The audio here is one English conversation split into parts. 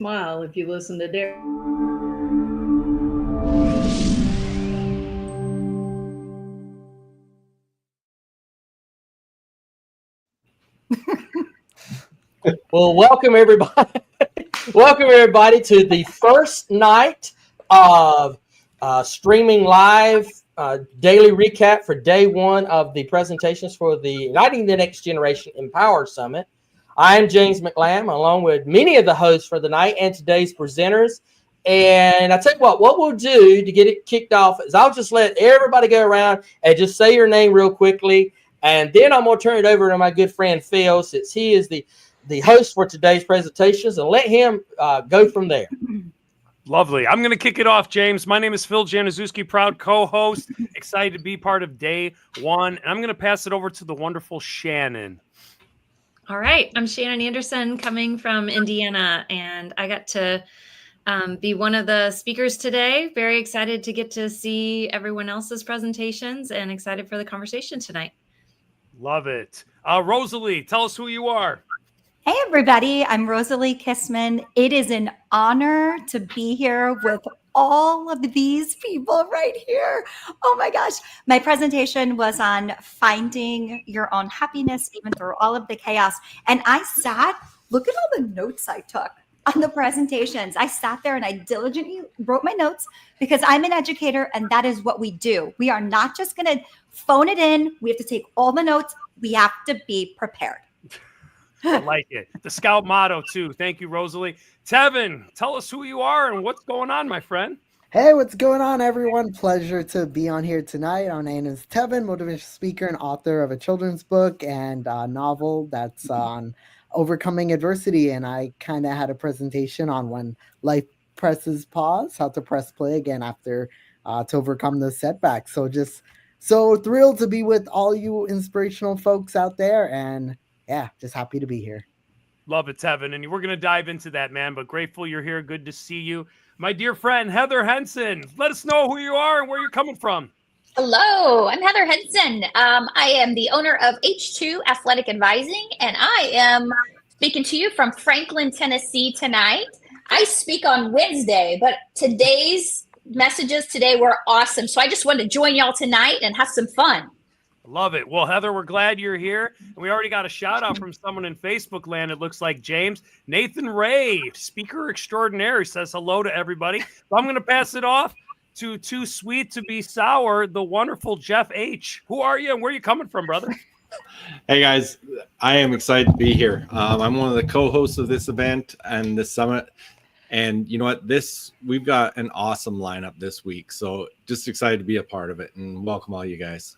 smile if you listen to Derek. Well, welcome everybody. Welcome everybody to the first night of streaming live daily recap for day one of the presentations for the Uniting the Next Generation Empower Summit. I am James McLam, along with many of the hosts for the night and today's presenters. And I tell you what we'll do to get it kicked off is I'll just let everybody go around and just say your name real quickly. And then I'm going to turn it over to my good friend Phil, since he is the host for today's presentations, and let him go from there. Lovely. I'm going to kick it off, James. My name is Phil Januszewski, proud co-host. Excited to be part of day one. And I'm going to pass it over to the wonderful Shannon. All right. I'm Shannon Anderson, coming from Indiana, and I got to be one of the speakers today. Very excited to get to see everyone else's presentations and excited for the conversation tonight. Love it. Rosalie, tell us who you are. Hey, everybody. I'm Rosalie Kissman. It is an honor to be here with all of these people right here. Oh my gosh. My presentation was on finding your own happiness, even through all of the chaos. And I look at all the notes I took on the presentations. I sat there and I diligently wrote my notes because I'm an educator and that is what we do. We are not just going to phone it in. We have to take all the notes. We have to be prepared. I like it. The Scout motto, too. Thank you, Rosalie. Tevin, tell us who you are and what's going on, my friend. Hey, what's going on, everyone? Pleasure to be on here tonight. My name is Tevin, motivational speaker and author of a children's book and a novel that's on overcoming adversity. And I kind of had a presentation on when life presses pause, how to press play again after to overcome those setbacks. So just so thrilled to be with all you inspirational folks out there, and yeah, just happy to be here. Love it, Tevin. And we're going to dive into that, man, but grateful you're here. Good to see you. My dear friend, Heather Henson, let us know who you are and where you're coming from. Hello, I'm Heather Henson. I am the owner of H2 Athletic Advising, and I am speaking to you from Franklin, Tennessee tonight. I speak on Wednesday, but today's messages today were awesome. So I just wanted to join y'all tonight and have some fun. Love it. Well, Heather, we're glad you're here. And we already got a shout out from someone in Facebook land. It looks like James. Nathan Ray, speaker extraordinaire, says hello to everybody. So I'm going to pass it off to Too Sweet to Be Sour, the wonderful Jeff H. Who are you and where are you coming from, brother? Hey, guys. I am excited to be here. I'm one of the co-hosts of this event and this summit. And you know what? We've got an awesome lineup this week. So just excited to be a part of it, and welcome all you guys.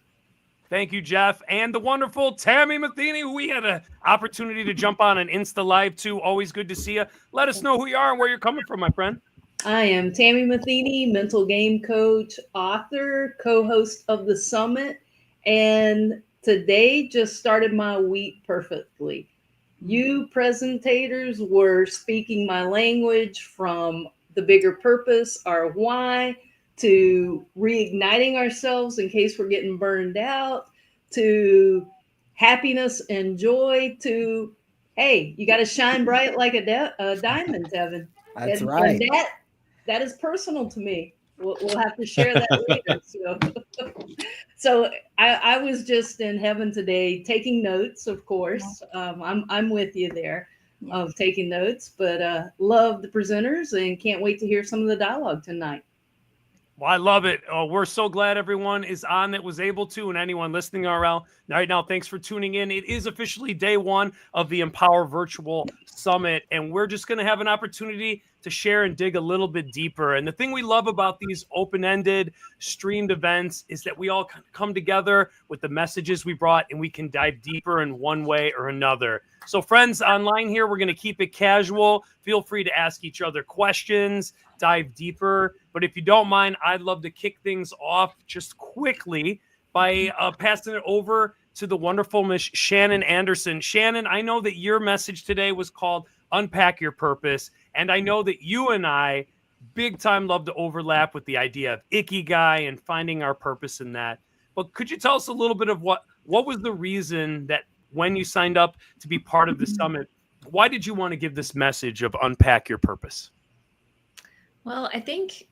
Thank you, Jeff. And the wonderful Tammy Matheny, who we had an opportunity to jump on an Insta Live too. Always good to see you. Let us know who you are and where you're coming from, my friend. I am Tammy Matheny, mental game coach, author, co-host of the summit, and today just started my week perfectly. You presentators were speaking my language, from the bigger purpose, our why, to reigniting ourselves in case we're getting burned out, to happiness and joy, to, hey, you got to shine bright like a diamond, Tevin. That's right. And that is personal to me. We'll have to share that later. So I was just in heaven today taking notes, of course. I'm with you there of taking notes, but love the presenters and can't wait to hear some of the dialogue tonight. Well, I love it. Oh, we're so glad everyone is on that was able to, and anyone listening around right now, thanks for tuning in. It is officially day one of the Empower Virtual Summit, and we're just going to have an opportunity to share and dig a little bit deeper. And the thing we love about these open-ended streamed events is that we all come together with the messages we brought, and we can dive deeper in one way or another. So friends online here, we're going to keep it casual. Feel free to ask each other questions, dive deeper. But if you don't mind, I'd love to kick things off just quickly by passing it over to the wonderful Miss Shannon Anderson. Shannon, I know that your message today was called Unpack Your Purpose. And I know that you and I big time love to overlap with the idea of Ikigai and finding our purpose in that. But could you tell us a little bit of what was the reason that when you signed up to be part of the summit, why did you want to give this message of unpack your purpose? Well, I think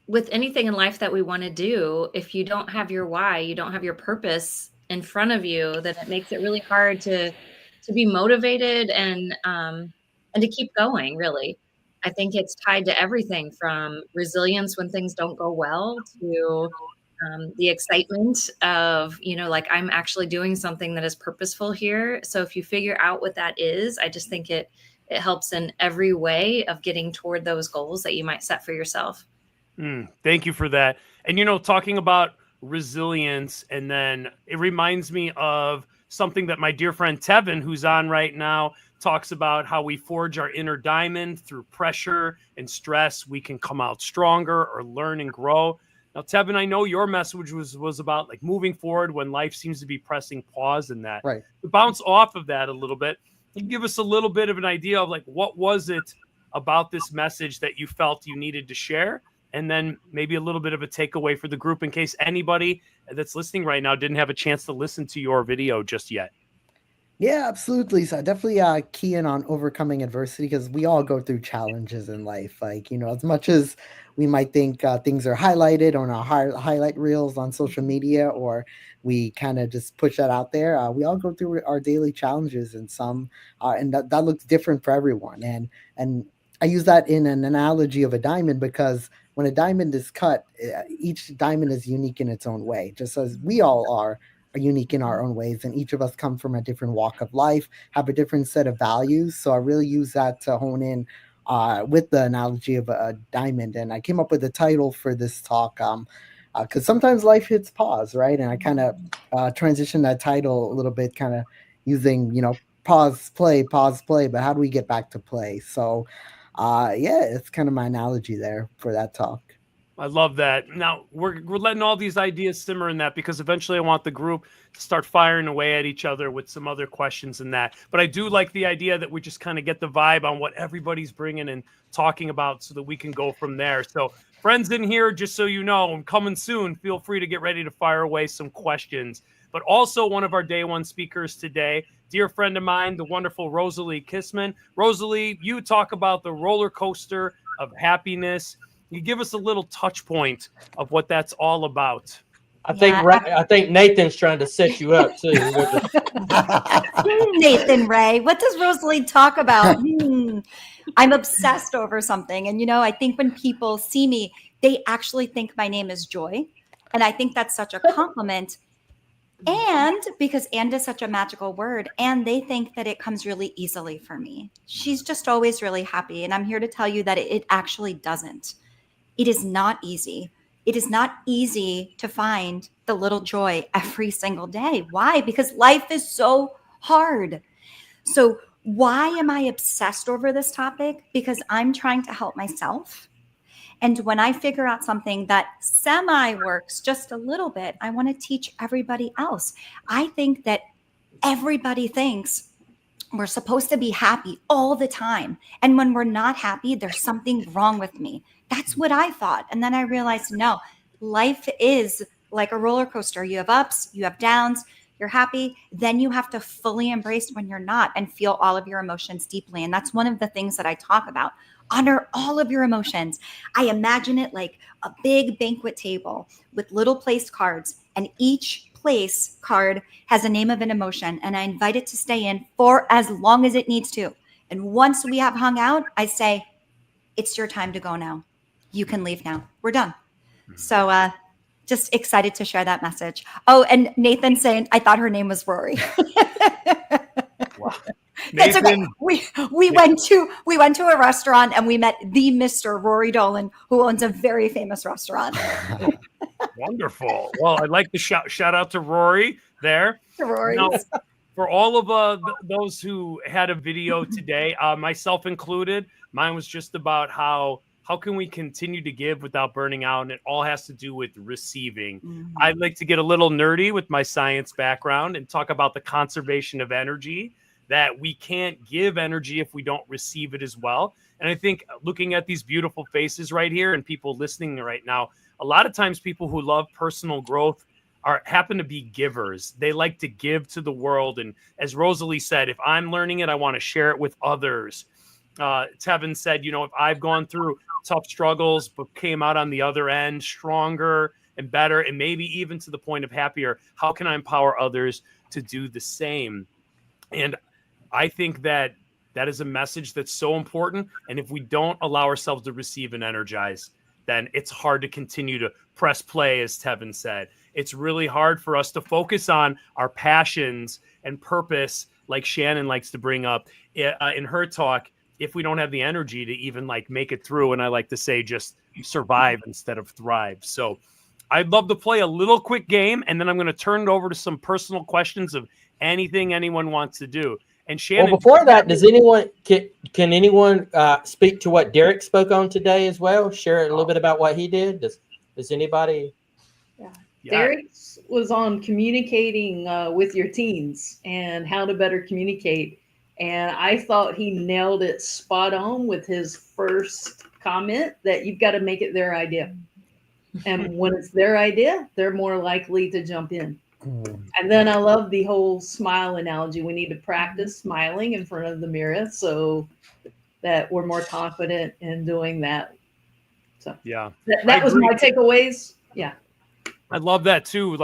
with anything in life that we want to do, if you don't have your why, you don't have your purpose in front of you, then it makes it really hard to be motivated and to keep going, really. I think it's tied to everything from resilience when things don't go well to the excitement of, like I'm actually doing something that is purposeful here. So if you figure out what that is, I just think it helps in every way of getting toward those goals that you might set for yourself. Thank you for that. And, talking about resilience, and then it reminds me of something that my dear friend Tevin, who's on right now, talks about how we forge our inner diamond through pressure and stress. We can come out stronger or learn and grow. Now, Tevin, I know your message was about like moving forward when life seems to be pressing pause in that. Right. To bounce off of that a little bit, can you give us a little bit of an idea of like, what was it about this message that you felt you needed to share? And then maybe a little bit of a takeaway for the group in case anybody that's listening right now didn't have a chance to listen to your video just yet. Yeah, absolutely. So I definitely key in on overcoming adversity because we all go through challenges in life. Like, as much as we might think things are highlighted on our highlight reels on social media, or we kind of just push that out there, we all go through our daily challenges, and some and that looks different for everyone. And I use that in an analogy of a diamond because when a diamond is cut, each diamond is unique in its own way, just as we all are unique in our own ways, and each of us come from a different walk of life, have a different set of values. So I really use that to hone in with the analogy of a diamond. And I came up with the title for this talk because sometimes life hits pause, right? And I kind of transitioned that title a little bit, kind of using, pause, play, but how do we get back to play? So it's kind of my analogy there for that talk. I love that. Now we're letting all these ideas simmer in that because eventually I want the group to start firing away at each other with some other questions in that. But I do like the idea that we just kind of get the vibe on what everybody's bringing and talking about so that we can go from there. So friends in here, just so you know, I'm coming soon. Feel free to get ready to fire away some questions. But also one of our day one speakers today, dear friend of mine, the wonderful Rosalie Kissman. Rosalie, you talk about the roller coaster of happiness. You give us a little touch point of what that's all about. I think Nathan's trying to set you up too. Nathan Ray, what does Rosalie talk about? I'm obsessed over something. And, I think when people see me, they actually think my name is Joy. And I think that's such a compliment. And because "and" is such a magical word, and they think that it comes really easily for me. She's just always really happy. And I'm here to tell you that it actually doesn't. It is not easy. It is not easy to find the little joy every single day. Why? Because life is so hard. So why am I obsessed over this topic? Because I'm trying to help myself. And when I figure out something that semi-works just a little bit, I want to teach everybody else. I think that everybody thinks we're supposed to be happy all the time. And when we're not happy, there's something wrong with me. That's what I thought. And then I realized, no, life is like a roller coaster. You have ups, you have downs, you're happy. Then you have to fully embrace when you're not and feel all of your emotions deeply. And that's one of the things that I talk about. Honor all of your emotions. I imagine it like a big banquet table with little place cards, and each place card has a name of an emotion, and I invite it to stay in for as long as it needs to. And once we have hung out, I say, it's your time to go now. You can leave now. We're done. So just excited to share that message. Oh, and Nathan saying, I thought her name was Rory. Wow. That's okay. Nathan, We went to a restaurant and we met the Mr. Rory Dolan, who owns a very famous restaurant. wonderful. Well, I'd like to shout out to Rory there. Rory. Now, for all of those who had a video today, myself included, mine was just about how can we continue to give without burning out? And it all has to do with receiving. Mhm. I'd like to get a little nerdy with my science background and talk about the conservation of energy, that we can't give energy if we don't receive it as well. And I think looking at these beautiful faces right here and people listening right now, a lot of times people who love personal growth happen to be givers. They like to give to the world. And as Rosalie said, if I'm learning it, I want to share it with others. Tevin said, if I've gone through tough struggles, but came out on the other end stronger and better, and maybe even to the point of happier, how can I empower others to do the same? And I think that is a message that's so important. And if we don't allow ourselves to receive and energize, then it's hard to continue to press play, as Tevin said. It's really hard for us to focus on our passions and purpose, like Shannon likes to bring up in her talk, if we don't have the energy to even make it through. And I like to say, just survive instead of thrive. So I'd love to play a little quick game, and then I'm going to turn it over to some personal questions of anything anyone wants to do. And Shannon, well, before that, can anyone speak to what Derek spoke on today as well? Share a little bit about what he did. Does anybody? Yeah. Derek was on communicating with your teens and how to better communicate. And I thought he nailed it spot on with his first comment that you've got to make it their idea. And when it's their idea, they're more likely to jump in. And then I love the whole smile analogy. We need to practice smiling in front of the mirror so that we're more confident in doing that. So yeah, that was my takeaways. Yeah. I love that too.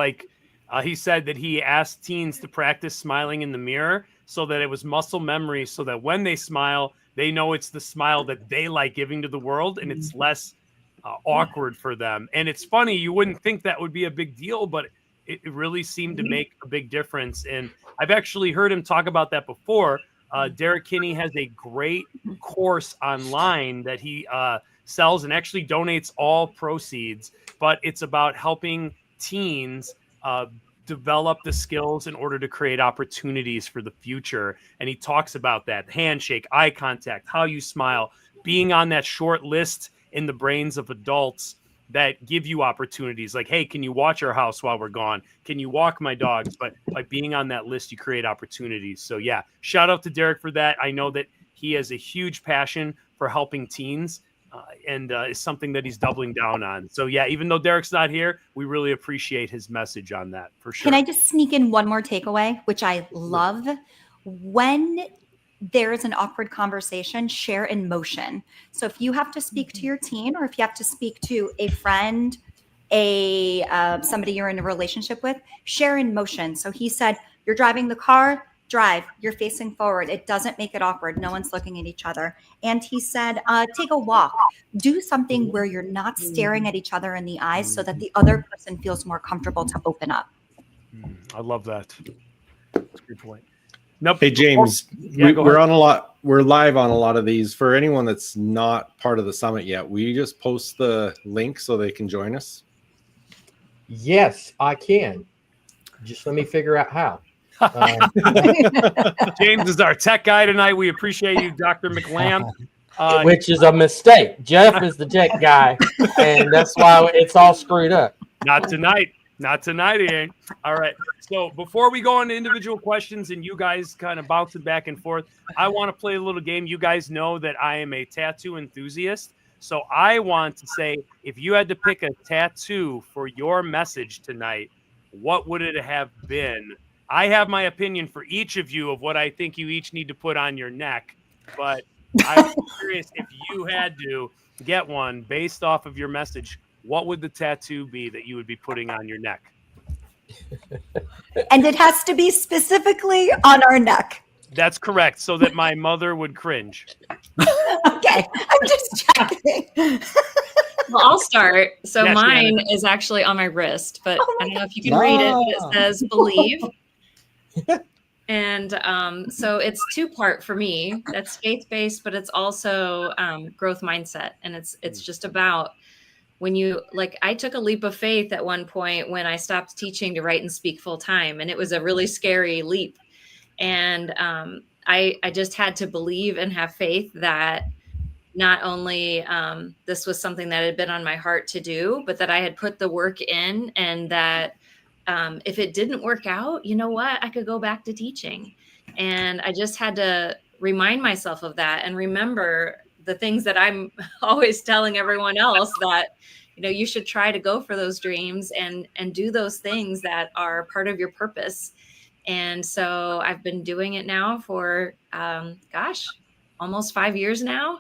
He said that he asked teens to practice smiling in the mirror so that it was muscle memory, so that when they smile, they know it's the smile that they like giving to the world, and it's less awkward for them. And it's funny, you wouldn't think that would be a big deal, but it really seemed to make a big difference. And I've actually heard him talk about that before. Derek Kinney has a great course online that he sells and actually donates all proceeds, but it's about helping teens develop the skills in order to create opportunities for the future. And he talks about that handshake, eye contact, how you smile, being on that short list in the brains of adults that give you opportunities. Like, hey, can you watch our house while we're gone? Can you walk my dogs? But by being on that list, you create opportunities. So yeah, shout out to Derek for that. I know that he has a huge passion for helping teens and is something that he's doubling down on. So yeah, even though Derek's not here, we really appreciate his message on that for sure. Can I just sneak in one more takeaway, which I love? When there is an awkward conversation, share in motion. So if you have to speak to your teen, or if you have to speak to a friend, somebody you're in a relationship with, share in motion. So he said, you're driving the car, drive, you're facing forward. It doesn't make it awkward. No one's looking at each other. And he said, take a walk, do something where you're not staring at each other in the eyes so that the other person feels more comfortable to open up. I love that. That's a good point. Nope. Hey, James, Yeah, we're live on a lot of these. For anyone that's not part of the summit yet, will you just post the link so they can join us? Yes, I can. Just let me figure out how. James is our tech guy tonight. We appreciate you, Dr. McLam. Which is a mistake. Jeff is the tech guy, and that's why it's all screwed up. Not tonight. Not tonight, he ain't. All right. So before we go into individual questions and you guys kind of bouncing back and forth, I want to play a little game. You guys know that I am a tattoo enthusiast. So I want to say, if you had to pick a tattoo for your message tonight, what would it have been? I have my opinion for each of you of what I think you each need to put on your neck, but I'm curious if you had to get one based off of your message, what would the tattoo be that you would be putting on your neck? And it has to be specifically on our neck. That's correct, so that my mother would cringe. Okay, I'm just checking. Well, I'll start. So Yes, mine Shannon. is actually on my wrist, but Oh my I don't know if you can read it, but it says believe. And so it's two-part for me. That's faith-based, but it's also growth mindset. And it's just about when you, like, I took a leap of faith at one point when I stopped teaching to write and speak full time. And it was a really scary leap. And I just had to believe and have faith that not only this was something that had been on my heart to do, but that I had put the work in, and that if it didn't work out, you know what, I could go back to teaching. And I just had to remind myself of that and remember the things that I'm always telling everyone else, that, you should try to go for those dreams and do those things that are part of your purpose. And so I've been doing it now for, almost 5 years now.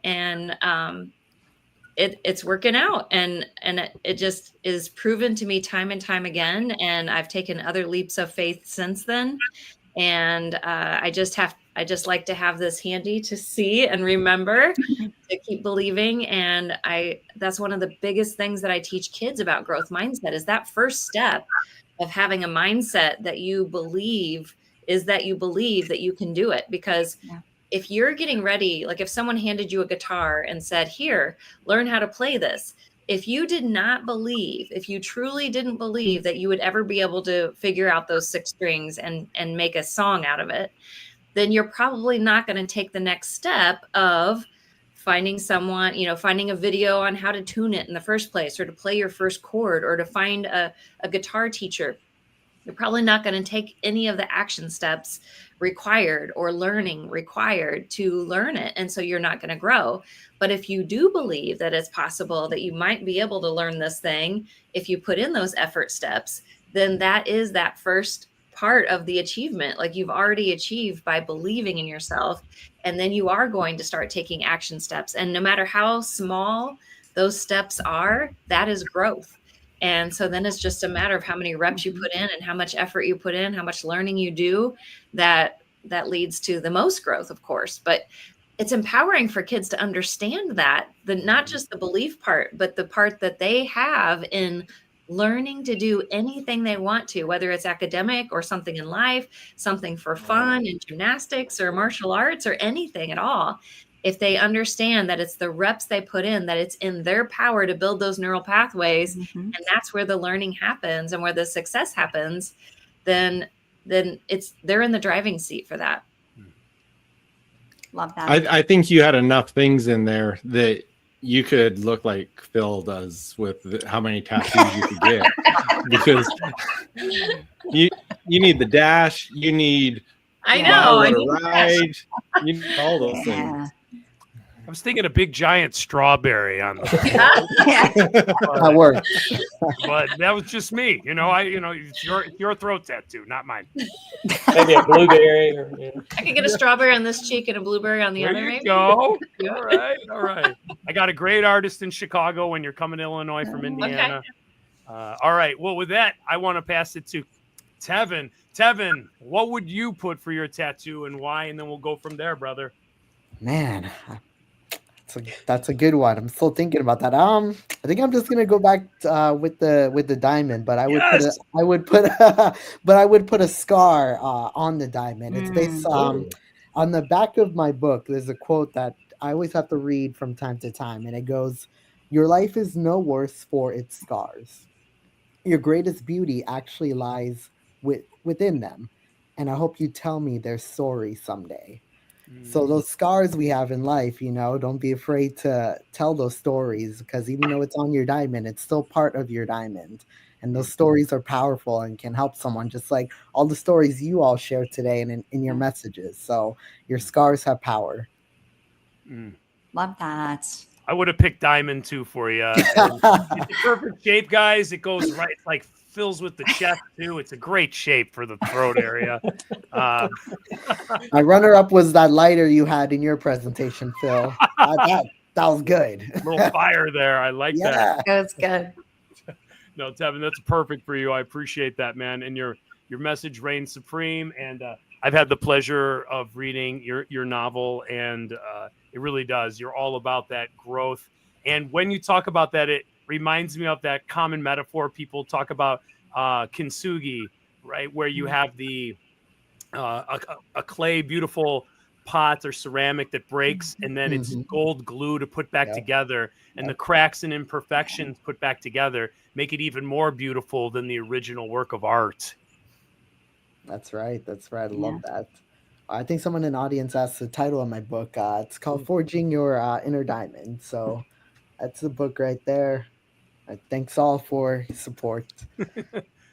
And, it's working out, and it just is proven to me time and time again. And I've taken other leaps of faith since then. And I just like to have this handy to see and remember to keep believing. And that's one of the biggest things that I teach kids about growth mindset, is that first step of having a mindset that you believe that you can do it. Because if you're getting ready, like if someone handed you a guitar and said, here, learn how to play this. If you did not believe, if you truly didn't believe that you would ever be able to figure out those 6 strings and make a song out of it, then you're probably not going to take the next step of finding someone, finding a video on how to tune it in the first place, or to play your first chord, or to find a guitar teacher. You're probably not going to take any of the action steps required or learning required to learn it. And so you're not going to grow. But if you do believe that it's possible that you might be able to learn this thing, if you put in those effort steps, then that is that first part of the achievement. Like, you've already achieved by believing in yourself. And then you are going to start taking action steps. And no matter how small those steps are, that is growth. And so then it's just a matter of how many reps you put in and how much effort you put in, how much learning you do, that leads to the most growth, of course. But it's empowering for kids to understand that, not just the belief part, but the part that they have in learning to do anything they want to, whether it's academic or something in life, something for fun in gymnastics or martial arts or anything at all. If they understand that it's the reps they put in, that it's in their power to build those neural pathways, and that's where the learning happens and where the success happens, then they're in the driving seat for that. Love that. I think you had enough things in there that you could look like Phil does with how many tattoos you could get, because you need the dash, you need I know. I to need ride, you need all those things. I was thinking a big giant strawberry on the That works. but that was just me. It's your throat tattoo, not mine. Maybe a blueberry. I could get a strawberry on this cheek and a blueberry on the There other. you Maybe. go. All right. I got a great artist in Chicago when you're coming to Illinois from Indiana. All right. Well, with that, I want to pass it to Tevin. Tevin, what would you put for your tattoo and why? And then we'll go from there, brother. Man, that's a good one. I'm still thinking about that. I think I'm just gonna go back with the diamond, but I would put a scar on the diamond. It's based on the back of my book. There's a quote that I always have to read from time to time, and it goes, "Your life is no worse for its scars. Your greatest beauty actually lies within them, and I hope you tell me they're sorry someday." So those scars we have in life, don't be afraid to tell those stories, because even though it's on your diamond, it's still part of your diamond. And those stories are powerful and can help someone, just like all the stories you all share today and in your messages. So your scars have power. Love that. I would have picked diamond too for you. It's a perfect shape, guys. It goes right, it's like fills with the chest too. It's a great shape for the throat area. My runner-up was that lighter you had in your presentation, Phil. That was good. A little fire there. I like that. That was good. No, Tevin, that's perfect for you. I appreciate that, man. And your message reigns supreme. And I've had the pleasure of reading your novel, and it really does. You're all about that growth. And when you talk about that, it reminds me of that common metaphor people talk about, kintsugi, right? Where you have the a clay beautiful pot or ceramic that breaks, and then it's gold glue to put back together, and the cracks and imperfections put back together make it even more beautiful than the original work of art. That's right. I love that. I think someone in the audience asked the title of my book. It's called Forging Your Inner Diamond. So that's the book right there. Thanks all for support.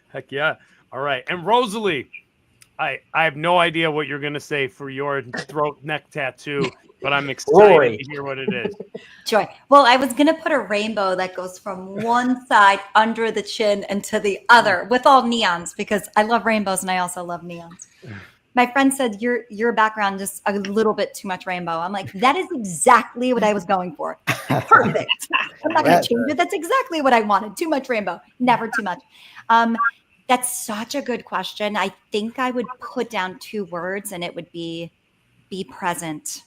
Heck yeah. All right. And Rosalie, I have no idea what you're going to say for your throat neck tattoo, but I'm excited Rory. to hear what it is. Joy. Well, I was going to put a rainbow that goes from one side under the chin and to the other with all neons because I love rainbows and I also love neons. My friend said your background is a little bit too much rainbow. I'm like, that is exactly what I was going for. Perfect. I'm not going to change it. That's exactly what I wanted. Too much rainbow, never too much. That's such a good question. I think I would put down 2 words and it would be present.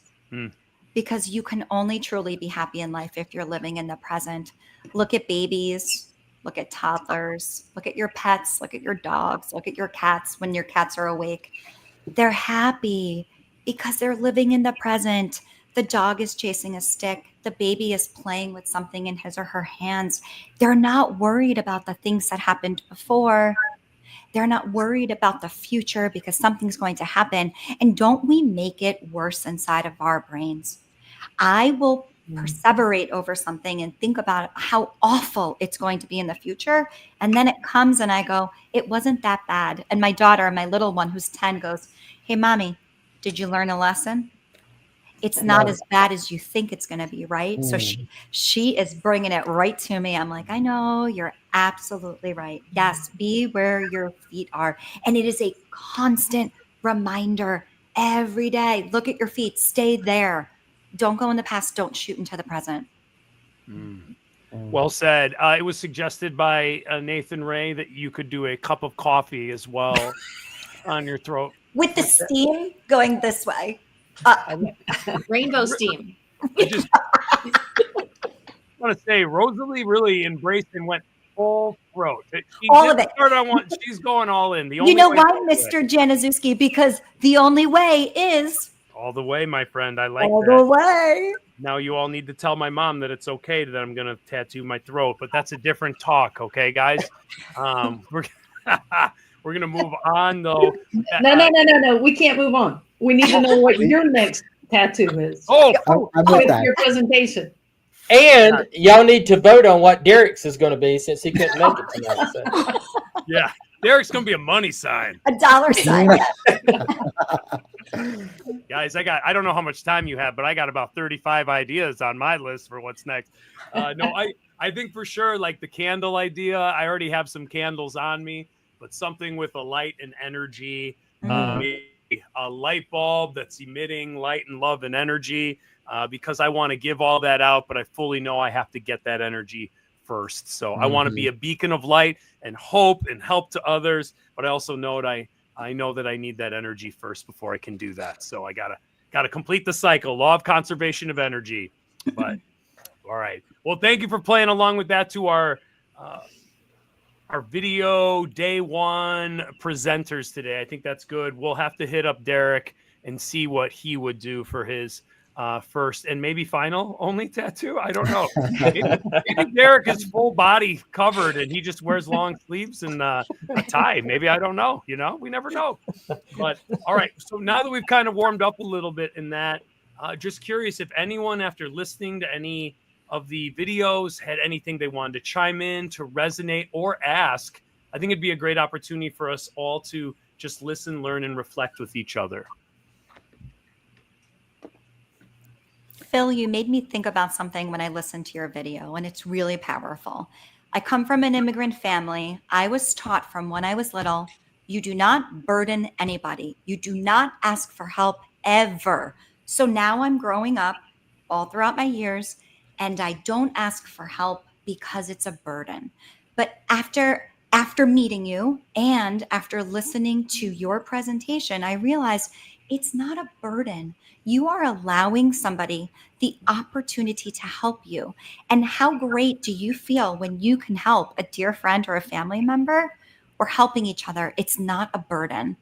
Because you can only truly be happy in life if you're living in the present. Look at babies, look at toddlers, look at your pets, look at your dogs, look at your cats when your cats are awake. They're happy because they're living in the present. The dog is chasing a stick. The baby is playing with something in his or her hands. They're not worried about the things that happened before. They're not worried about the future because something's going to happen. And don't we make it worse inside of our brains? I will perseverate over something and think about how awful it's going to be in the future. And then it comes and I go, it wasn't that bad. And my daughter, my little one who's 10 goes, hey, mommy, did you learn a lesson? It's not as bad as you think it's going to be, right? So she is bringing it right to me. I'm like, I know, you're absolutely right. Yes, be where your feet are. And it is a constant reminder every day. Look at your feet. Stay there. Don't go in the past. Don't shoot into the present. Well said. It was suggested by Nathan Ray that you could do a cup of coffee as well on your throat. With the steam going this way. Rainbow steam. I just want to say Rosalie really embraced and went full throat. All of it. She's going all in. You know why, Mr. Januszewski? Because the only way is all the way, my friend. I like all that. the way. Now you all need to tell my mom that it's okay that I'm going to tattoo my throat, but that's a different talk, okay, guys? We're going to move on, though. No. We can't move on. We need to know what your next tattoo is. I'm with that. Your presentation. And y'all need to vote on what Derek's is going to be since he couldn't make it tonight. So. Yeah, Derek's going to be a money sign. A dollar sign. Guys, I don't know how much time you have, but I got about 35 ideas on my list for what's next. I think for sure, like the candle idea, I already have some candles on me, but something with a light and energy, a light bulb that's emitting light and love and energy, because I want to give all that out, but I fully know I have to get that energy first. So I want to be a beacon of light and hope and help to others, but I also know that I know that I need that energy first before I can do that. So I gotta complete the cycle, law of conservation of energy. But all right. Well, thank you for playing along with that to our video day 1 presenters today. I think that's good. We'll have to hit up Derek and see what he would do for his first and maybe final only tattoo. I don't know. Maybe Derek is full body covered and he just wears long sleeves and a tie. Maybe, I don't know. We never know. But all right. So now that we've kind of warmed up a little bit in that, just curious if anyone, after listening to any of the videos, had anything they wanted to chime in, to resonate, or ask. I think it'd be a great opportunity for us all to just listen, learn, and reflect with each other. Phil, you made me think about something when I listened to your video, and it's really powerful. I come from an immigrant family. I was taught from when I was little, you do not burden anybody. You do not ask for help ever. So now I'm growing up all throughout my years, and I don't ask for help because it's a burden. But after meeting you and after listening to your presentation, I realized it's not a burden. You are allowing somebody the opportunity to help you. And how great do you feel when you can help a dear friend or a family member? We're helping each other. It's not a burden.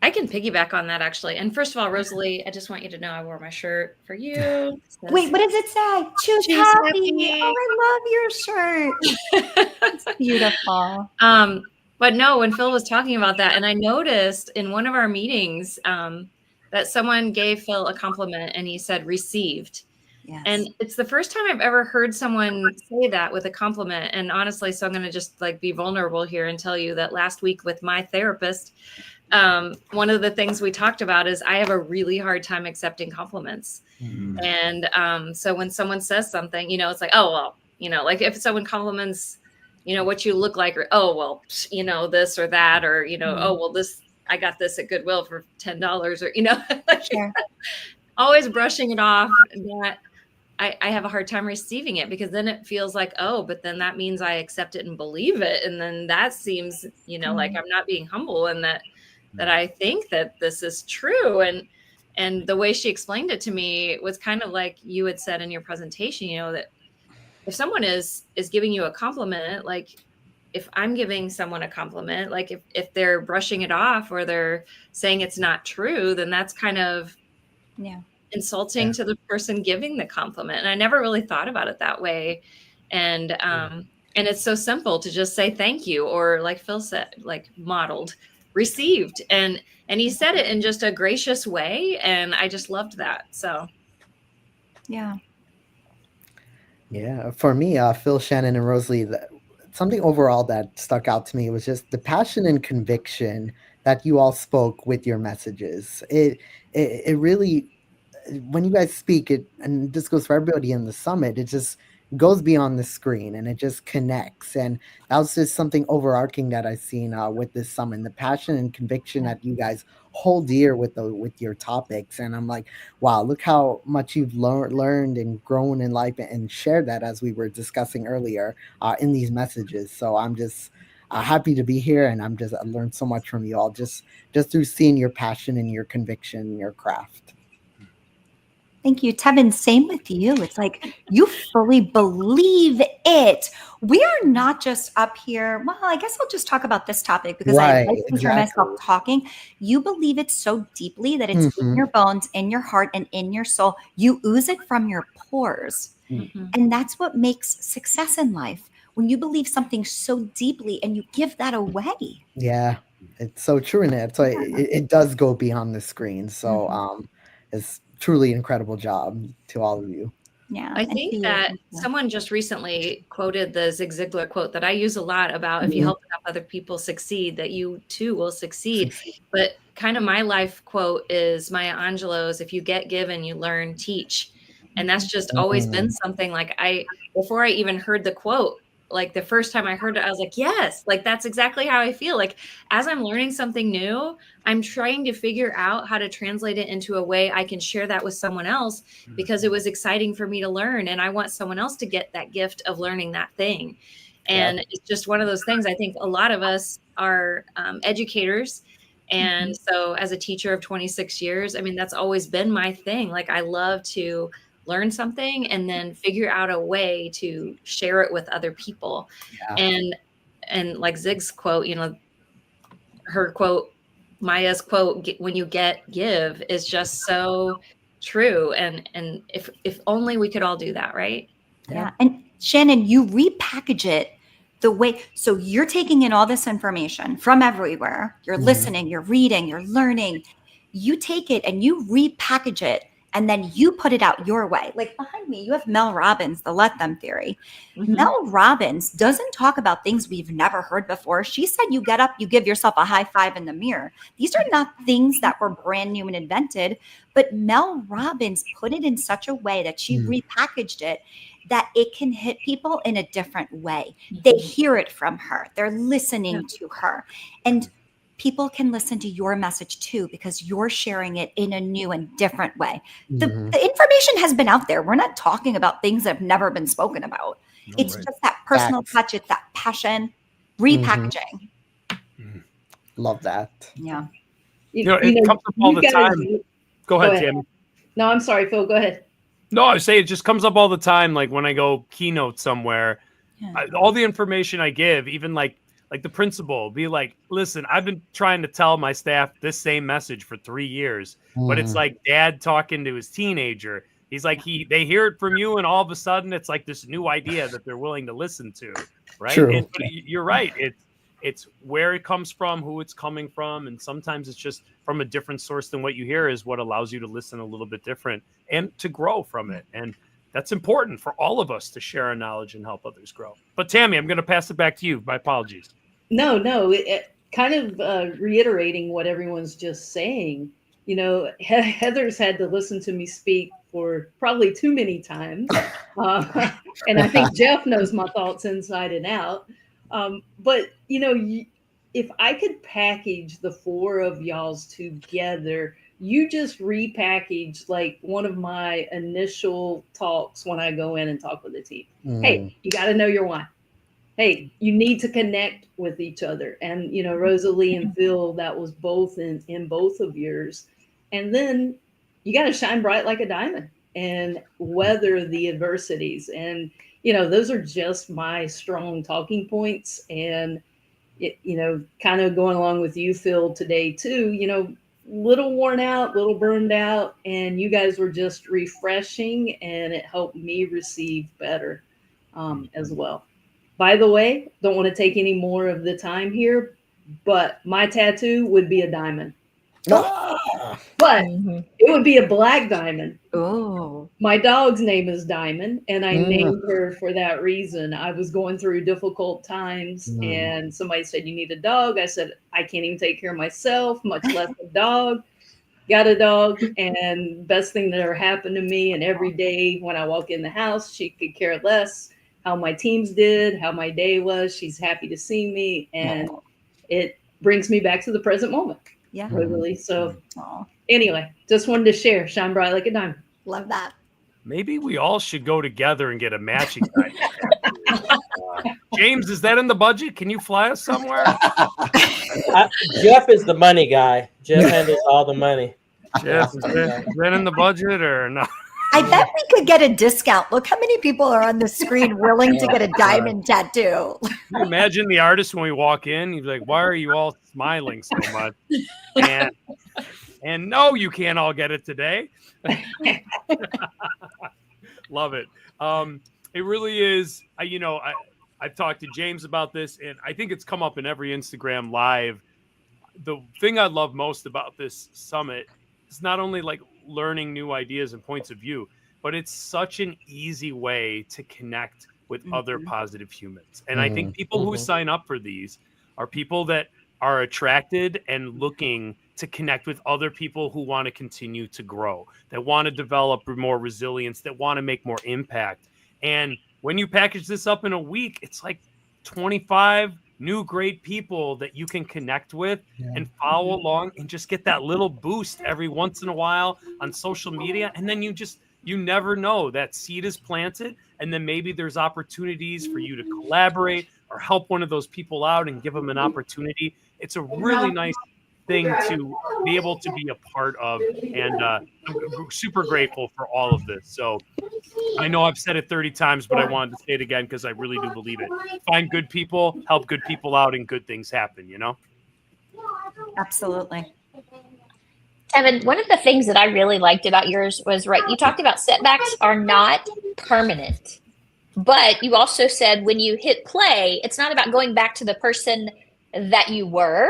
I can piggyback on that, actually. And first of all, Rosalie, I just want you to know I wore my shirt for you. Wait, what does it say? Choose happy. Oh, I love your shirt. It's beautiful. But no, when Phil was talking about that, and I noticed in one of our meetings that someone gave Phil a compliment and he said received. Yes. And it's the first time I've ever heard someone say that with a compliment. And honestly, so I'm going to just like be vulnerable here and tell you that last week with my therapist, one of the things we talked about is I have a really hard time accepting compliments. And so when someone says something, it's like, oh, well, like if someone compliments, what you look like, or, oh, well, this or that, or, oh, well, I got this at Goodwill for $10 or, Sure. always brushing it off. That I have a hard time receiving it, because then it feels like, oh, but then that means I accept it and believe it. And then that seems, like I'm not being humble, and that I think that this is true. And the way she explained it to me was kind of like you had said in your presentation, that if someone is giving you a compliment, like if I'm giving someone a compliment, like if they're brushing it off or they're saying it's not true, then that's kind of insulting to the person giving the compliment. And I never really thought about it that way. And it's so simple to just say thank you, or like Phil said, like modeled, received. And he said it in just a gracious way. And I just loved that. So. Yeah. Yeah, for me, Phil, Shannon, and Rosalie, something overall that stuck out to me was just the passion and conviction that you all spoke with your messages. It really, when you guys speak, and this goes for everybody in the summit, it just goes beyond the screen and it just connects. And that was just something overarching that I've seen with this summit, the passion and conviction that you guys hold dear with your topics. And I'm like, wow, look how much you've learned and grown in life, and shared that, as we were discussing earlier, in these messages. So I'm just happy to be here, and I learned so much from you all just through seeing your passion and your conviction in your craft. Thank you, Tevin. Same with you. It's like you fully believe it. We are not just up here. Well, I guess I'll just talk about this topic because I like to hear myself talking. You believe it so deeply that it's in your bones, in your heart, and in your soul. You ooze it from your pores. And that's what makes success in life. When you believe something so deeply and you give that away. Yeah, it's so true in it. So it does go beyond the screen. So it's truly incredible job to all of you. Yeah, I think that someone just recently quoted the Zig Ziglar quote that I use a lot about if you help enough other people succeed, that you too will succeed. But kind of my life quote is Maya Angelou's, if you get given, you learn, teach. And that's just always been something like before I even heard the quote, like the first time I heard it, I was like, yes, like that's exactly how I feel. Like as I'm learning something new, I'm trying to figure out how to translate it into a way I can share that with someone else, because it was exciting for me to learn. And I want someone else to get that gift of learning that thing. And it's just one of those things. I think a lot of us are educators. And so as a teacher of 26 years, I mean, that's always been my thing. Like I love to learn something and then figure out a way to share it with other people. And like Zig's quote, her quote, Maya's quote, when you give, is just so true. And if only we could all do that, right? Yeah. And Shannon, you repackage it the way, so you're taking in all this information from everywhere. You're listening, you're reading, you're learning. You take it and you repackage it, and then you put it out your way. Like behind me, you have Mel Robbins, the Let Them Theory. Mel Robbins doesn't talk about things we've never heard before. She said you get up, you give yourself a high five in the mirror. These are not things that were brand new and invented, but Mel Robbins put it in such a way that she repackaged it that it can hit people in a different way. They hear it from her. They're listening to her. And people can listen to your message too, because you're sharing it in a new and different way. The information has been out there. We're not talking about things that have never been spoken about. It's just that personal touch. It's that passion, repackaging. Love that. Yeah. It comes up all the time. Go ahead, Tammy. No, I'm sorry, Phil. Go ahead. No, I say it just comes up all the time. Like when I go keynote somewhere, all the information I give, even like the principal, be like, listen, I've been trying to tell my staff this same message for 3 years, but it's like dad talking to his teenager. He's like, they hear it from you, and all of a sudden it's like this new idea that they're willing to listen to, right? But you're right. It's where it comes from, who it's coming from, and sometimes it's just from a different source than what you hear is what allows you to listen a little bit different and to grow from it. And that's important for all of us to share our knowledge and help others grow. But Tammy, I'm going to pass it back to you. My apologies. No, it kind of reiterating what everyone's just saying. You know, Heather's had to listen to me speak for probably too many times. And I think Jeff knows my thoughts inside and out. But, you know, if I could package the four of y'all's together, you just repackage like one of my initial talks when I go in and talk with the team. Hey, you got to know your why. Hey, you need to connect with each other. And, you know, Rosalie and Phil, that was both in both of yours. And then you got to shine bright like a diamond and weather the adversities. And, you know, those are just my strong talking points. And, you know, kind of going along with you, Phil, today too, you know, little worn out, little burned out, and you guys were just refreshing, and it helped me receive better as well. By the way, don't want to take any more of the time here, but my tattoo would be a diamond. But it would be a black diamond. Oh, My dog's name is Diamond, and I named her for that reason. I was going through difficult times, and somebody said, you need a dog. I said, I can't even take care of myself, much less a dog. Got a dog, and best thing that ever happened to me. And every day when I walk in the house, she could care less how my teams did, how my day was. She's happy to see me, and it brings me back to the present moment. yeah. Really. So Aw, anyway, just wanted to share. Shine bright like a diamond. love that. Maybe we all should go together and get a matching diamond. James, is that in the budget? Can you fly us somewhere? Jeff is the money guy. Jeff handles all the money. Jeff, is that in the budget or not? I bet we could get a discount. Look how many people are on the screen willing to get a diamond tattoo. Can you imagine the artist when we walk in? He's like, why are you all smiling so much? And no, you can't all get it today. Love it. It really is. I've talked to James about this, and I think it's come up in every Instagram live. The thing I love most about this summit is not only like learning new ideas and points of view, but it's such an easy way to connect with other positive humans. And I think people who sign up for these are people that are attracted and looking to connect with other people who want to continue to grow, that want to develop more resilience, that want to make more impact. And when you package this up in a week, it's like 25 new great people that you can connect with and follow along and just get that little boost every once in a while on social media. And then you never know, that seed is planted. And then maybe there's opportunities for you to collaborate or help one of those people out and give them an opportunity. It's a really nice thing to be able to be a part of, and I'm super grateful for all of this. So I know I've said it 30 times, but I wanted to say it again because I really do believe it. Find good people, help good people out, and good things happen, you know? Absolutely. Evan, one of the things that I really liked about yours was, right, you talked about setbacks are not permanent, but you also said when you hit play, it's not about going back to the person that you were,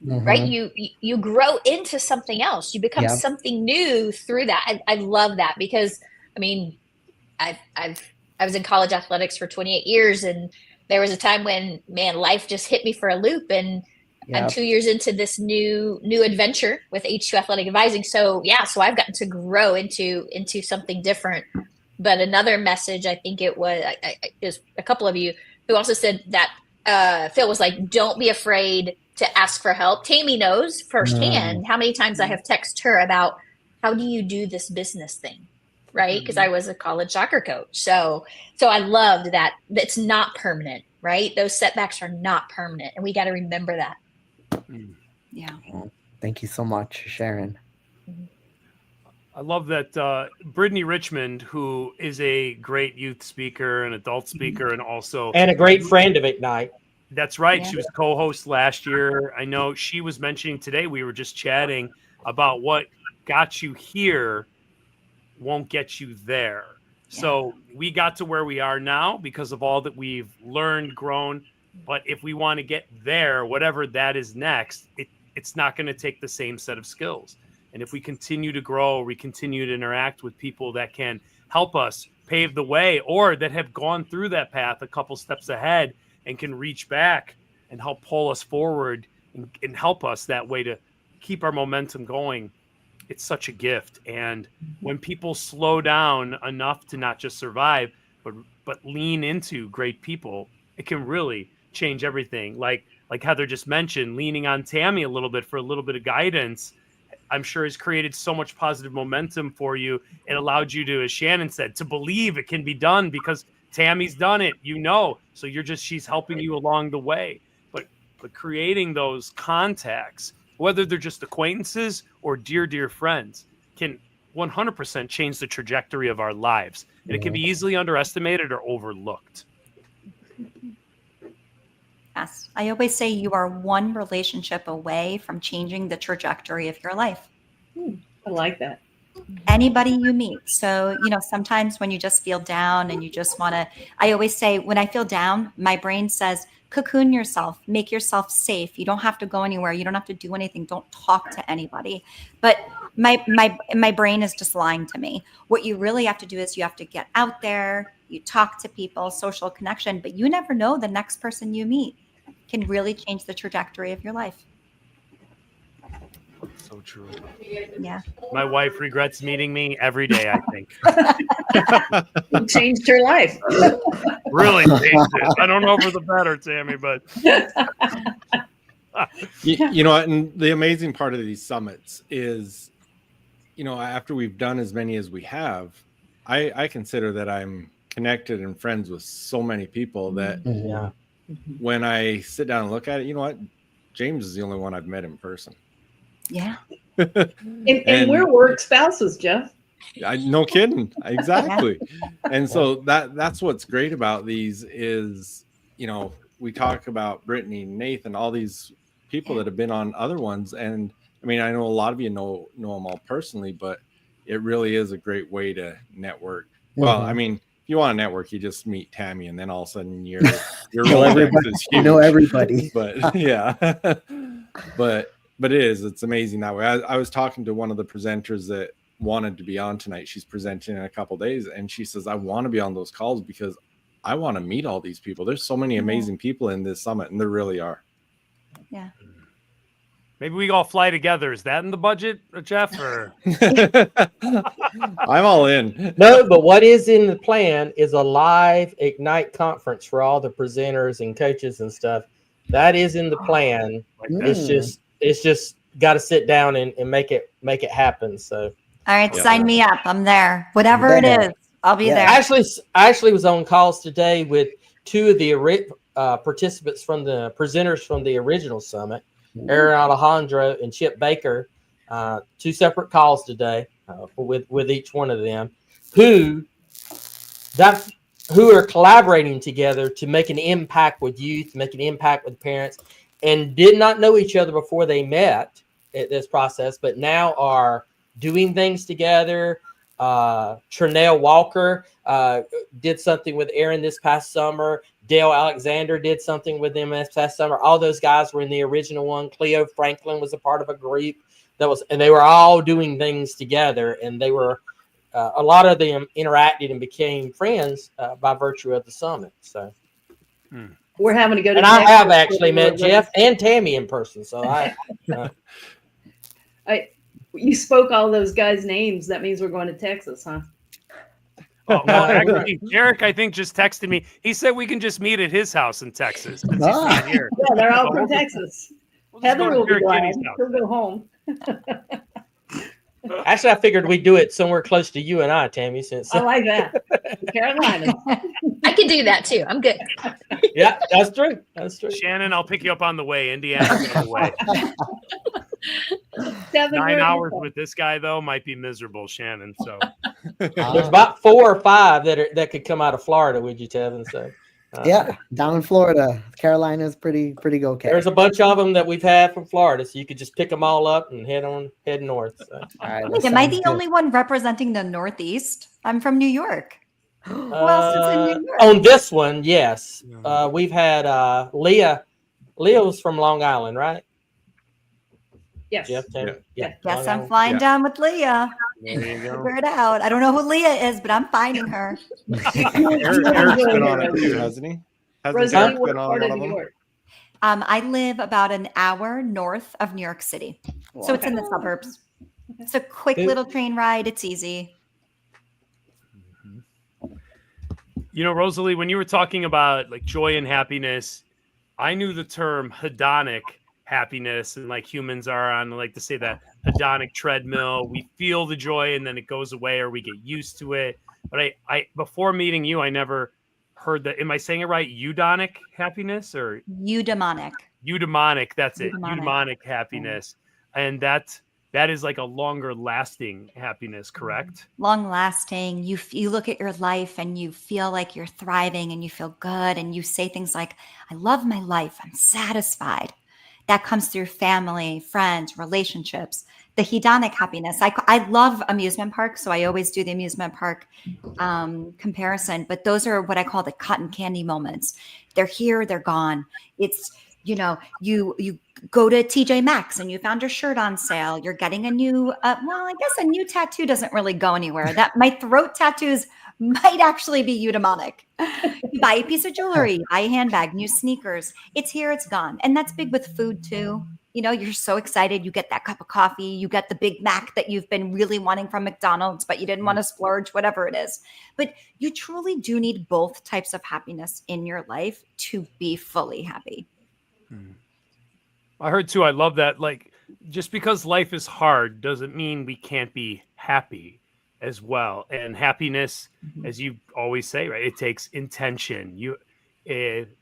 right? You grow into something else. You become something new through that. I love that because, I mean, I was in college athletics for 28 years, and there was a time when, man, life just hit me for a loop, and I'm 2 years into this new adventure with H2 Athletic Advising. So I've gotten to grow into something different. But another message, I think it was a couple of you who also said that Phil was like, don't be afraid to ask for help. Tammy knows firsthand how many times I have texted her about, how do you do this business thing? Right? Because I was a college soccer coach. So I loved that it's not permanent, right? Those setbacks are not permanent. And we got to remember that. Yeah. Thank you so much, Sharon. I love that Brittany Richmond, who is a great youth speaker and adult speaker, and also And a great friend of Ignite. That's right. Yeah. She was co-host last year. I know she was mentioning today, we were just chatting about what got you here won't get you there. Yeah. So we got to where we are now because of all that we've learned, grown. But if we want to get there, whatever that is next, it's not going to take the same set of skills. And if we continue to grow, we continue to interact with people that can help us pave the way, or that have gone through that path a couple steps ahead and can reach back and help pull us forward and help us that way to keep our momentum going, it's such a gift. And when people slow down enough to not just survive, but lean into great people, it can really change everything. Like Heather just mentioned, leaning on Tammy a little bit for a little bit of guidance, I'm sure has created so much positive momentum for you. It allowed you to, as Shannon said, to believe it can be done because Tammy's done it, so she's helping you along the way. But creating those contacts, whether they're just acquaintances or dear friends, can 100% change the trajectory of our lives. And it can be easily underestimated or overlooked. Yes. I always say you are one relationship away from changing the trajectory of your life. I like that. Anybody you meet. So, sometimes when you just feel down and you just want to, I always say when I feel down, my brain says, cocoon yourself, make yourself safe. You don't have to go anywhere. You don't have to do anything. Don't talk to anybody. But my brain is just lying to me. What you really have to do is you have to get out there, you talk to people, social connection, but you never know the next person you meet can really change the trajectory of your life. So true. Yeah. My wife regrets meeting me every day, I think. You changed her life. Really changed it. I don't know for the better, Tammy, but you know, and the amazing part of these summits is, after we've done as many as we have, I consider that I'm connected and friends with so many people that when I sit down and look at it, you know what? James is the only one I've met in person. Yeah. And we're work spouses, Jeff. No kidding. Exactly. And so that's what's great about these is, we talk about Brittany, Nathan, all these people that have been on other ones. And I mean, I know a lot of you know them all personally, but it really is a great way to network. Well, I mean, if you want to network, you just meet Tammy, and then all of a sudden your Rolodex is huge. You know everybody. But yeah, but it's amazing that way. I was talking to one of the presenters that wanted to be on tonight. She's presenting in a couple days, and she says, I want to be on those calls because I want to meet all these people. There's so many amazing people in this summit, and there really are. Yeah. Maybe we all fly together. Is that in the budget, Jeff? Or I'm all in. No, but what is in the plan is a live Ignite conference for all the presenters and coaches and stuff. That is in the plan. It's just got to sit down and make it happen. So, all right, sign me up. I'm there. Whatever it is, I'll be there. I actually was on calls today with two of the participants from the presenters from the original summit, Aaron Alejandro and Chip Baker. Two separate calls today with each one of them, who are collaborating together to make an impact with youth, make an impact with parents, and did not know each other before they met at this process, but now are doing things together. Trinell Walker did something with Aaron this past summer. Dale Alexander did something with them this past summer. All those guys were in the original one. Cleo Franklin was a part of a group and they were all doing things together, and they were a lot of them interacted and became friends by virtue of the summit. So we're having to go to. And I have actually met Jeff and Tammy in person. So you spoke all those guys' names. That means we're going to Texas, huh? Oh, well, actually, Eric, I think, just texted me. He said we can just meet at his house in Texas. Since he's not here. Yeah, they're all from Texas. Heather will be glad. She'll go home. Actually, I figured we'd do it somewhere close to you and I, Tammy. Since I like that. Carolina. I can do that too. I'm good. Yeah, that's true. That's true. Shannon, I'll pick you up on the way. Indiana's on the way. 9 hours with this guy though might be miserable, Shannon. So there's about 4 or 5 that could come out of Florida, would you, Tevin? So down in Florida, Carolina's pretty okay. There's a bunch of them that we've had from Florida, so you could just pick them all up and head north. So. All right, am I the only one representing the Northeast? I'm from New York. Who else is in New York? On this one, yes. We've had Leah. Leah was from Long Island, right? Yes. Jeff Taylor. Yeah. Guess Long I'm Island. flying Yeah. down with Leah. There you go. Figure it out. I don't know who Leah is, but I'm finding her. Eric's been on it too, hasn't he? Hasn't Rosalie, Eric what been on part one of of New them? York? I live about an hour north of New York City. So it's in the suburbs. It's a quick little train ride. It's easy. You know, Rosalie, when you were talking about like joy and happiness, I knew the term hedonic happiness, and like humans are on, like to say that hedonic treadmill. We feel the joy and then it goes away, or we get used to it. But I before meeting you, I never heard that. Am I saying it right? Eudonic happiness or Eudaimonic. eudaimonic? That's it. Eudaimonic. Eudaimonic happiness, and that is like a longer lasting happiness, correct? Long lasting. You look at your life and you feel like you're thriving and you feel good and you say things like, I love my life. I'm satisfied. That comes through family, friends, relationships. The hedonic happiness. I love amusement parks, so I always do the amusement park comparison. But those are what I call the cotton candy moments. They're here, they're gone. It's, you go to TJ Maxx and you found your shirt on sale. You're getting a new, I guess a new tattoo doesn't really go anywhere. That my throat tattoos might actually be eudaimonic. You buy a piece of jewelry, you buy a handbag, new sneakers. It's here, it's gone. And that's big with food too. You're so excited. You get that cup of coffee. You get the Big Mac that you've been really wanting from McDonald's, but you didn't want to splurge, whatever it is. But you truly do need both types of happiness in your life to be fully happy. I heard too. I love that. Like, just because life is hard doesn't mean we can't be happy as well. And happiness, as you always say, right? It takes intention.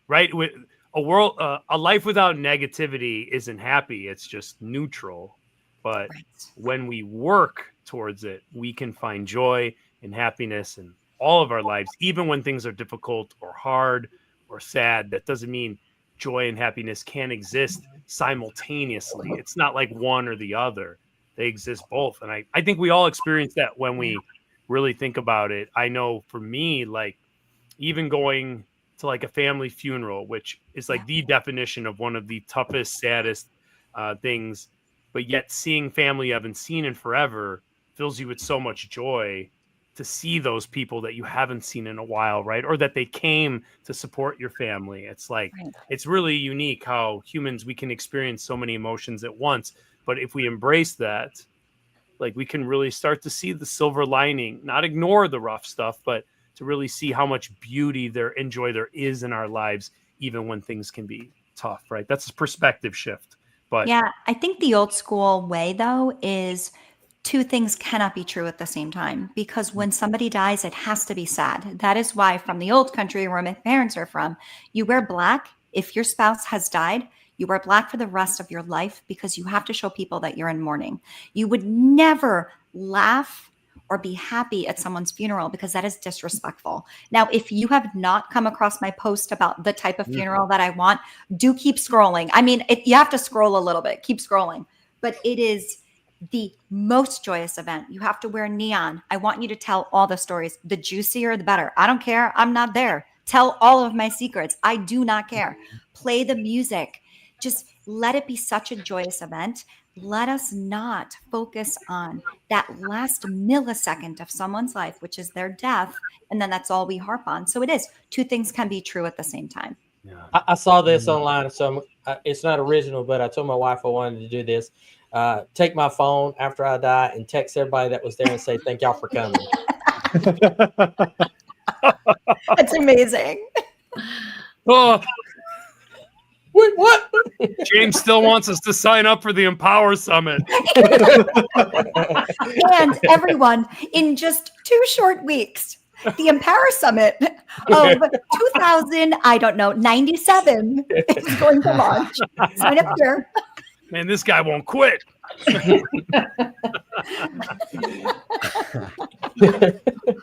Right? With a life without negativity isn't happy. It's just neutral. But when we work towards it, we can find joy and happiness in all of our lives, even when things are difficult or hard or sad. That doesn't mean joy and happiness can't exist simultaneously. It's not like one or the other. They exist both. And I think we all experience that when we really think about it. I know for me, like even going to like a family funeral, which is like the definition of one of the toughest, saddest things, but yet seeing family you haven't seen in forever fills you with so much joy to see those people that you haven't seen in a while, right? Or that they came to support your family. It's like, it's really unique how humans, we can experience so many emotions at once. But if we embrace that, like we can really start to see the silver lining, not ignore the rough stuff, but to really see how much beauty and joy there is in our lives, even when things can be tough, right? That's a perspective shift. But yeah, I think the old school way though is two things cannot be true at the same time, because when somebody dies, it has to be sad. That is why from the old country where my parents are from, you wear black. If your spouse has died, you wear black for the rest of your life because you have to show people that you're in mourning. You would never laugh or be happy at someone's funeral because that is disrespectful. Now, if you have not come across my post about the type of funeral that I want, do keep scrolling. I mean, you have to scroll a little bit, keep scrolling, but it is the most joyous event. You have to wear neon. I want you to tell all the stories. The juicier, the better. I don't care. I'm not there. Tell all of my secrets. I do not care. Play the music. Just let it be such a joyous event. Let us not focus on that last millisecond of someone's life, which is their death. And then that's all we harp on. So it is. Two things can be true at the same time. I saw this online, so it's not original, but I told my wife I wanted to do this. Take my phone after I die and text everybody that was there and say, thank y'all for coming. That's amazing. oh, Wait, what? James still wants us to sign up for the Empower Summit. And everyone, in just 2 short weeks, the Empower Summit of 97 is going to launch. Sign up here. Man, this guy won't quit.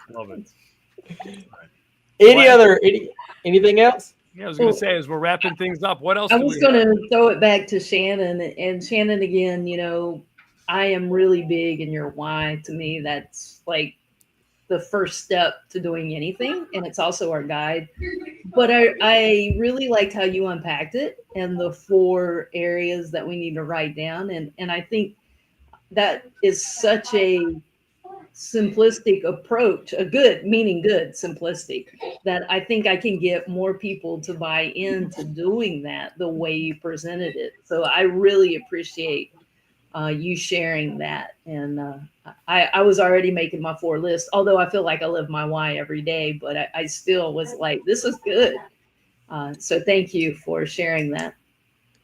Love it. Anything else? Yeah, I was going to say, as we're wrapping things up, what else? I was going to throw it back to Shannon, and Shannon again. I am really big in your why. To me, that's like the first step to doing anything, and it's also our guide. But I really liked how you unpacked it and the 4 areas that we need to write down. And I think that is such a simplistic approach, a good, meaning good, simplistic, that I think I can get more people to buy into doing that the way you presented it. So I really appreciate you sharing that. And I was already making my 4 list, although I feel like I live my why every day, but I still was like, this is good. So thank you for sharing that.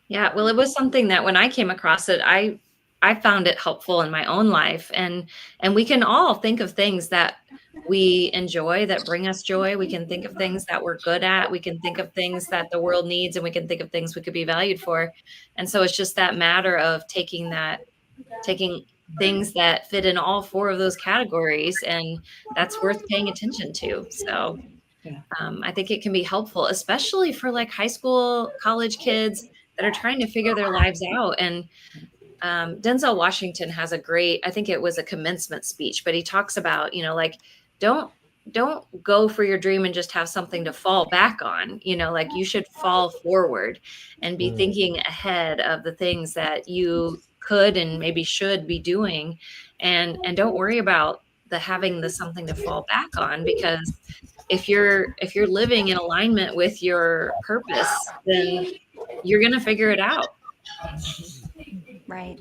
Yeah, well, it was something that when I came across it, I found it helpful in my own life. And we can all think of things that we enjoy, that bring us joy. We can think of things that we're good at. We can think of things that the world needs, and we can think of things we could be valued for. And so it's just that matter of taking things that fit in all 4 of those categories, and that's worth paying attention to. So I think it can be helpful, especially for like high school, college kids that are trying to figure their lives out. And Denzel Washington has a great, I think it was a commencement speech, but he talks about, like, don't go for your dream and just have something to fall back on, like you should fall forward and be thinking ahead of the things that you could and maybe should be doing. And don't worry about having the something to fall back on, because if you're living in alignment with your purpose, then you're going to figure it out. Right.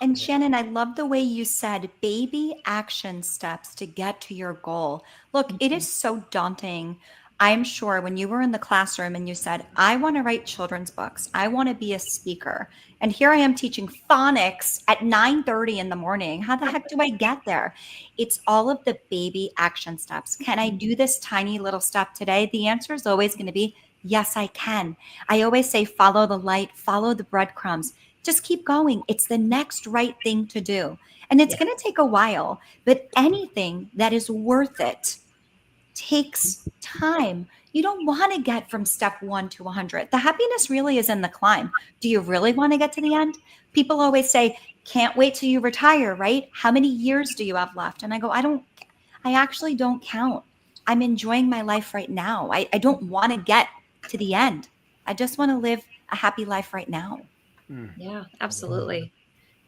And Shannon, I love the way you said baby action steps to get to your goal. Look, it is so daunting. I'm sure when you were in the classroom and you said, I want to write children's books, I want to be a speaker. And here I am teaching phonics at 9:30 in the morning. How the heck do I get there? It's all of the baby action steps. Can I do this tiny little step today? The answer is always going to be, yes, I can. I always say, follow the light, follow the breadcrumbs. Just keep going. It's the next right thing to do. And it's going to take a while, but anything that is worth it takes time. You don't want to get from step 1 to 100. The happiness really is in the climb. Do you really want to get to the end? People always say, can't wait till you retire, right? How many years do you have left? And I go, I actually don't count. I'm enjoying my life right now. I don't want to get to the end. I just want to live a happy life right now. Yeah, absolutely.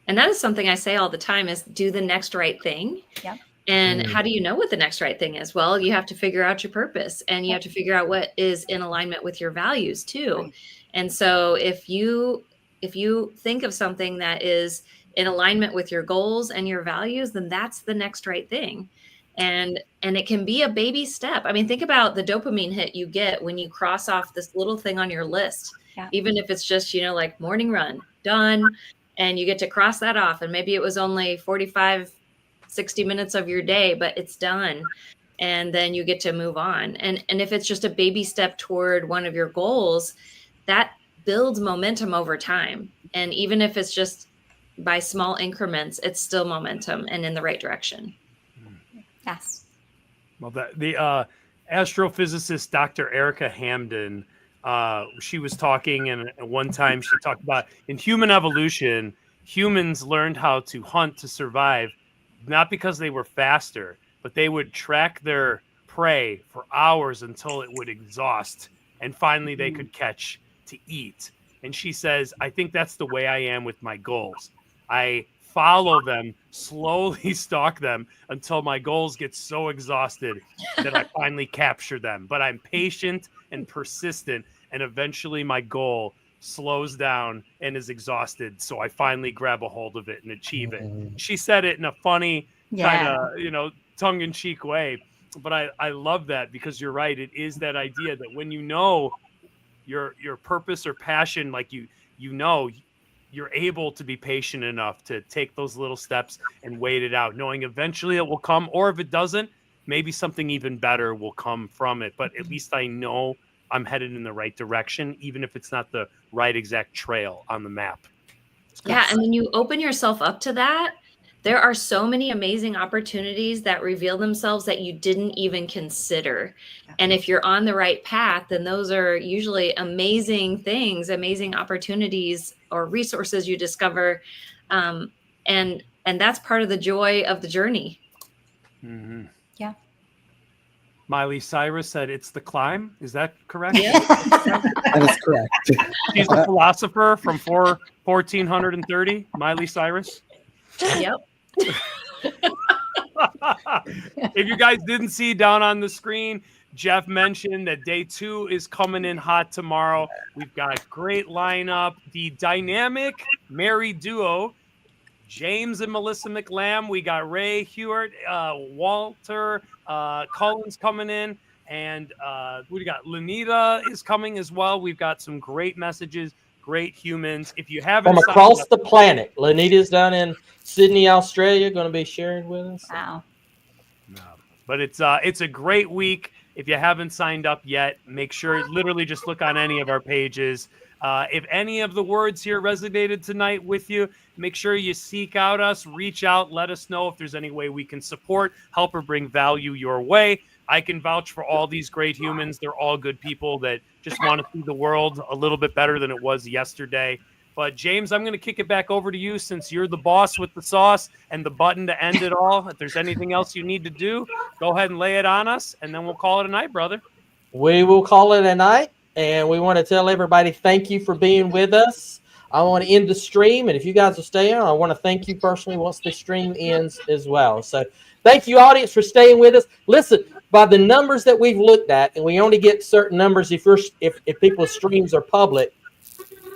And that is something I say all the time is do the next right thing. Yep. And how do you know what the next right thing is? Well, you have to figure out your purpose, and you have to figure out what is in alignment with your values too. Right. And so if you think of something that is in alignment with your goals and your values, then that's the next right thing. And it can be a baby step. I mean, think about the dopamine hit you get when you cross off this little thing on your list. Yeah. Even if it's just, like morning run, done, and you get to cross that off. And maybe it was only 45, 60 minutes of your day, but it's done. And then you get to move on. And if it's just a baby step toward one of your goals, that builds momentum over time. And even if it's just by small increments, it's still momentum and in the right direction. Yes. Well, the astrophysicist, Dr. Erica Hamden, she was talking, and one time she talked about in human evolution, humans learned how to hunt to survive, not because they were faster, but they would track their prey for hours until it would exhaust, and finally they could catch to eat. And she says, I think that's the way I am with my goals. I follow them, slowly stalk them until my goals get so exhausted that I finally capture them. But I'm patient and persistent, and eventually my goal slows down and is exhausted. So I finally grab a hold of it and achieve it. She said it in a funny kind of, tongue-in-cheek way. But I love that, because you're right. It is that idea that when you know your purpose or passion, like you're able to be patient enough to take those little steps and wait it out, knowing eventually it will come. Or if it doesn't, maybe something even better will come from it. But at least I know I'm headed in the right direction, even if it's not the right exact trail on the map. Yeah. And when you open yourself up to that, there are so many amazing opportunities that reveal themselves that you didn't even consider. And if you're on the right path, then those are usually amazing things, amazing opportunities or resources you discover. And that's part of the joy of the journey. Mm-hmm. Yeah. Miley Cyrus said it's the climb. Is that correct? Yeah. That is correct. She's a philosopher from 1430, Miley Cyrus. Yep. If you guys didn't see down on the screen, Jeff mentioned that day 2 is coming in hot tomorrow. We've got a great lineup. The dynamic married duo, James and Melissa McLam. We got Ray Hewitt, Walter Collins coming in, and we got Lenita is coming as well. We've got some great messages, great humans. If you haven't From across the planet. Lenita's down in Sydney, Australia, going to be sharing with us. Wow. But it's a great week. If you haven't signed up yet, make sure literally just look on any of our pages. If any of the words here resonated tonight with you, make sure you seek out us, reach out, let us know if there's any way we can support, help, or bring value your way. I can vouch for all these great humans. They're all good people that just want to see the world a little bit better than it was yesterday. But James, I'm going to kick it back over to you since you're the boss with the sauce and the button to end it all. If there's anything else you need to do, go ahead and lay it on us, and then we'll call it a night, brother. We will call it a night, and we want to tell everybody thank you for being with us. I want to end the stream, and if you guys will stay on, I want to thank you personally once the stream ends as well. So thank you, audience, for staying with us. Listen, by the numbers that we've looked at, and we only get certain numbers if people's streams are public,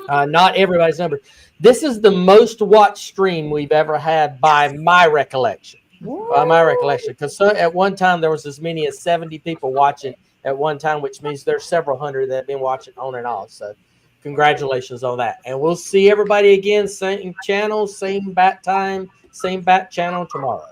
not everybody's number. This is the most watched stream we've ever had by my recollection. By my recollection, because at one time there was as many as 70 people watching at one time, which means there's several hundred that have been watching on and off. So congratulations on that. And we'll see everybody again, same channel, same bat time, same bat channel tomorrow.